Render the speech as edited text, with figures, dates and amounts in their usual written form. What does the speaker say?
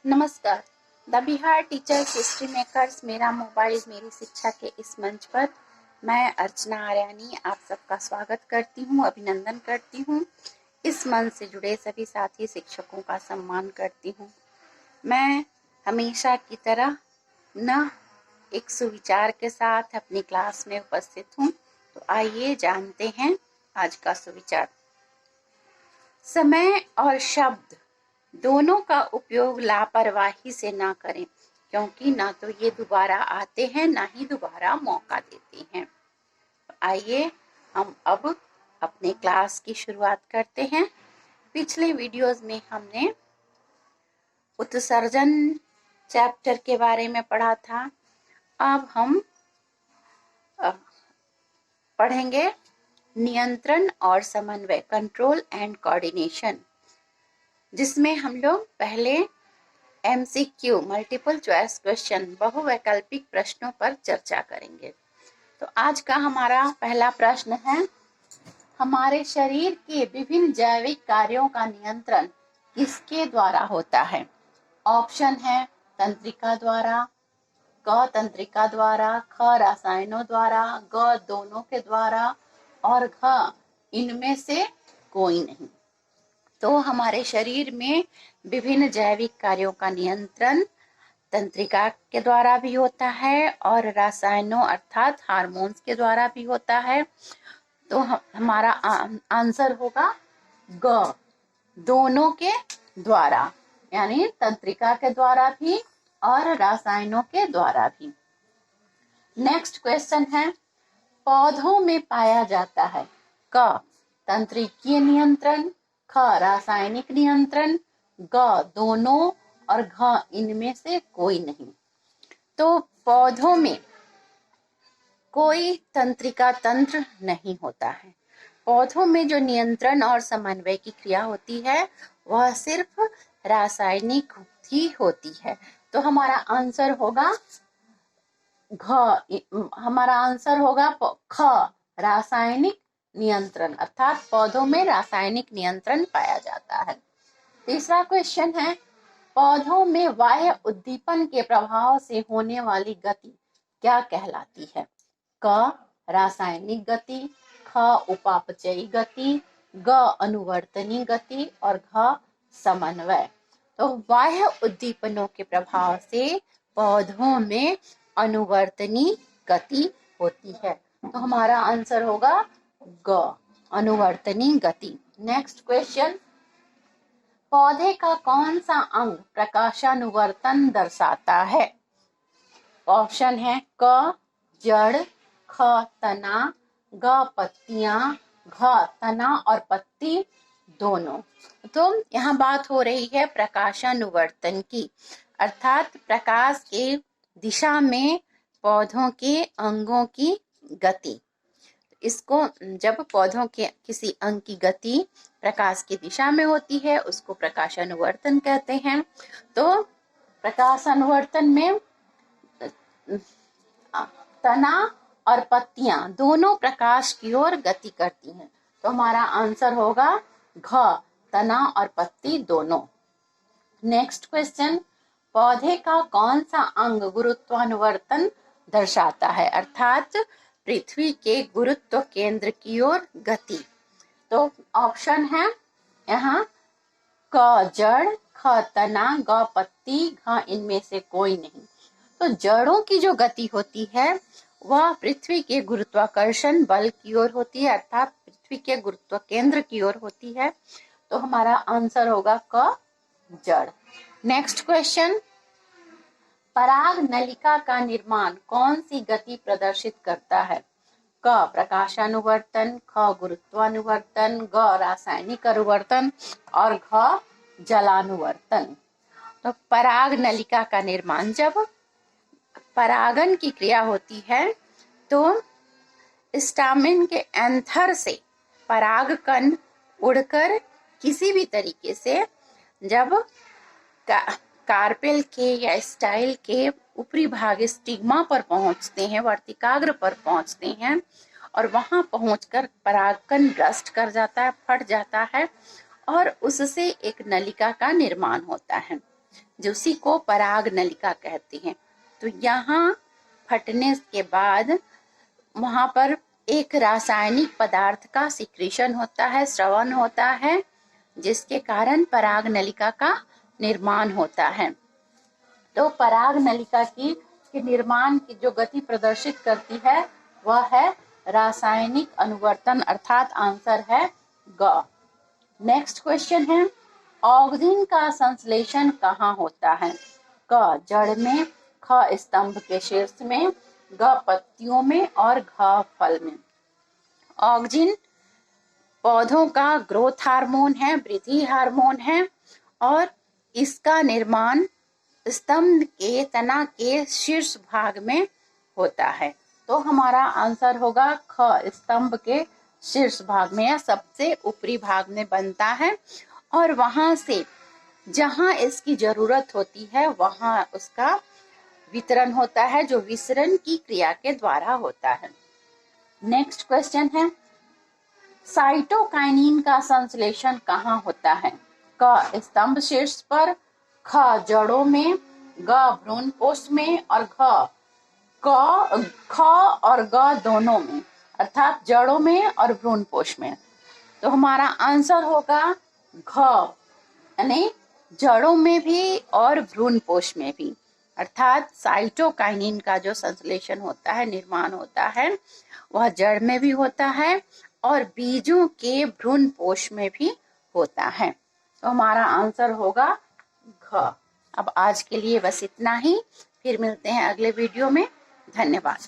नमस्कार। The Bihar teachers history makers मेरा mobile मेरी शिक्षा के इस मंच पर मैं अर्चना आर्यानी आप सबका स्वागत करती हूँ, अभिनंदन करती हूँ। इस मंच से जुड़े सभी साथी शिक्षकों का सम्मान करती हूँ। मैं हमेशा की तरह न एक सुविचार के साथ अपनी क्लास में उपस्थित हूँ। तो आइए जानते हैं आज का सुविचार। समय और शब्द दोनों का उपयोग लापरवाही से ना करें, क्योंकि ना तो ये दोबारा आते हैं ना ही दोबारा मौका देते हैं। आइए हम अब अपने क्लास की शुरुआत करते हैं। पिछले वीडियोस में हमने उत्सर्जन चैप्टर के बारे में पढ़ा था। अब हम पढ़ेंगे नियंत्रण और समन्वय, कंट्रोल एंड कोऑर्डिनेशन, जिसमें हम लोग पहले MCQ मल्टीपल चॉइस क्वेश्चन बहुवैकल्पिक प्रश्नों पर चर्चा करेंगे। तो आज का हमारा पहला प्रश्न है, हमारे शरीर के विभिन्न जैविक कार्यों का नियंत्रण किसके द्वारा होता है? ऑप्शन है तंत्रिका द्वारा, क तंत्रिका द्वारा, ख रसायनों द्वारा, ग दोनों के द्वारा और घ इनमें से कोई नहीं। तो हमारे शरीर में विभिन्न जैविक कार्यों का नियंत्रण तंत्रिका के द्वारा भी होता है और रसायनों अर्थात हार्मोन्स के द्वारा भी होता है। तो हमारा आंसर होगा ग, दोनों के द्वारा, यानी तंत्रिका के द्वारा भी और रसायनों के द्वारा भी। नेक्स्ट क्वेश्चन है, पौधों में पाया जाता है क तंत्रिकीय नियंत्रण, ख रासायनिक नियंत्रण, ग दोनों और घ इनमें से कोई नहीं। तो पौधों में कोई तंत्रिका तंत्र नहीं होता है। पौधों में जो नियंत्रण और समन्वय की क्रिया होती है वह सिर्फ रासायनिक ही होती है। तो हमारा आंसर होगा हमारा आंसर होगा ख रासायनिक नियंत्रण, अर्थात पौधों में रासायनिक नियंत्रण पाया जाता है। तीसरा क्वेश्चन है, पौधों में बाह्य उद्दीपन के प्रभाव से होने वाली गति क्या कहलाती है? क रासायनिक गति, ख उपापचयी गति, ग अनुवर्तनी गति और घ समन्वय। तो बाह्य उद्दीपनों के प्रभाव से पौधों में अनुवर्तनी गति होती है। तो हमारा आंसर होगा ग, अनुवर्तनी गति। नेक्स्ट क्वेश्चन, पौधे का कौन सा अंग प्रकाशानुवर्तन दर्शाता है? ऑप्शन है क जड़, ख तना, ग पत्तियां, घ तना और पत्ती दोनों। तो यहाँ बात हो रही है प्रकाशानुवर्तन की, अर्थात प्रकाश के दिशा में पौधों के अंगों की गति। इसको जब पौधों के किसी अंग की गति प्रकाश की दिशा में होती है उसको प्रकाशानुवर्तन कहते हैं। तो प्रकाशानुवर्तन में तना और पत्तियां दोनों प्रकाश की ओर गति करती हैं। तो हमारा आंसर होगा घ, तना और पत्ती दोनों। नेक्स्ट क्वेश्चन, पौधे का कौन सा अंग गुरुत्वानुवर्तन दर्शाता है, अर्थात पृथ्वी के गुरुत्व केंद्र की ओर गति? तो ऑप्शन है यहाँ क जड़, ख तना, ग पत्ती, घ इनमें से कोई नहीं। तो जड़ों की जो गति होती है वह पृथ्वी के गुरुत्वाकर्षण बल की ओर होती है, अर्थात पृथ्वी के गुरुत्व केंद्र की ओर होती है। तो हमारा आंसर होगा क जड़। नेक्स्ट क्वेश्चन, पराग नलिका का निर्माण कौन सी गति प्रदर्शित करता है? क प्रकाशानुवर्तन, ख गुरुत्वानुवर्तन, ग रासायनिक अनुवर्तन और घ जलानुवर्तन। तो पराग नलिका का निर्माण, जब परागन की क्रिया होती है तो स्टामेन के एंथर से परागकण उड़कर किसी भी तरीके से जब कार्पेल के या स्टाइल के ऊपरी भाग स्टिग्मा पर पहुंचते हैं, वर्तिकाग्र पर पहुंचते हैं और वहां पहुंचकर परागकण ब्रस्ट कर जाता है, फट जाता है और उससे एक नलिका का निर्माण होता है। जो उसी को पराग नलिका कहते हैं। तो यहाँ फटने के बाद वहां पर एक रासायनिक पदार्थ का सिक्रीशन होता है, स्रवन होता है, जिसके कारण पराग नलिका का निर्माण होता है। तो पराग नलिका के निर्माण की जो गति प्रदर्शित करती है वह है रासायनिक अनुवर्तन, अर्थात आंसर है ग। नेक्स्ट क्वेश्चन है, ऑक्सिन का संश्लेषण कहाँ होता है? क जड़ में, ख स्तंभ के शीर्ष में, ग पत्तियों में और घ फल में। ऑक्सिन पौधों का ग्रोथ हार्मोन है, वृद्धि हार्मोन है, और इसका निर्माण स्तंभ के तना के शीर्ष भाग में होता है। तो हमारा आंसर होगा ख, स्तंभ के शीर्ष भाग में या सबसे ऊपरी भाग में बनता है, और वहां से जहां इसकी जरूरत होती है वहां उसका वितरण होता है, जो विसरण की क्रिया के द्वारा होता है। नेक्स्ट क्वेश्चन है, साइटोकाइनिन का संश्लेषण कहाँ होता है? क स्तंभ शीर्ष पर, ख जड़ों में, ग भ्रूणपोष में और ख और ग दोनों में, अर्थात जड़ों में और भ्रूणपोष में। तो हमारा आंसर होगा घ, यानी जड़ों में भी और भ्रूणपोष में भी, अर्थात साइटोकाइनिन का जो संश्लेषण होता है, निर्माण होता है, वह जड़ में भी होता है और बीजों के भ्रूणपोष में भी होता है। तो हमारा आंसर होगा घ। अब आज के लिए बस इतना ही, फिर मिलते हैं अगले वीडियो में। धन्यवाद।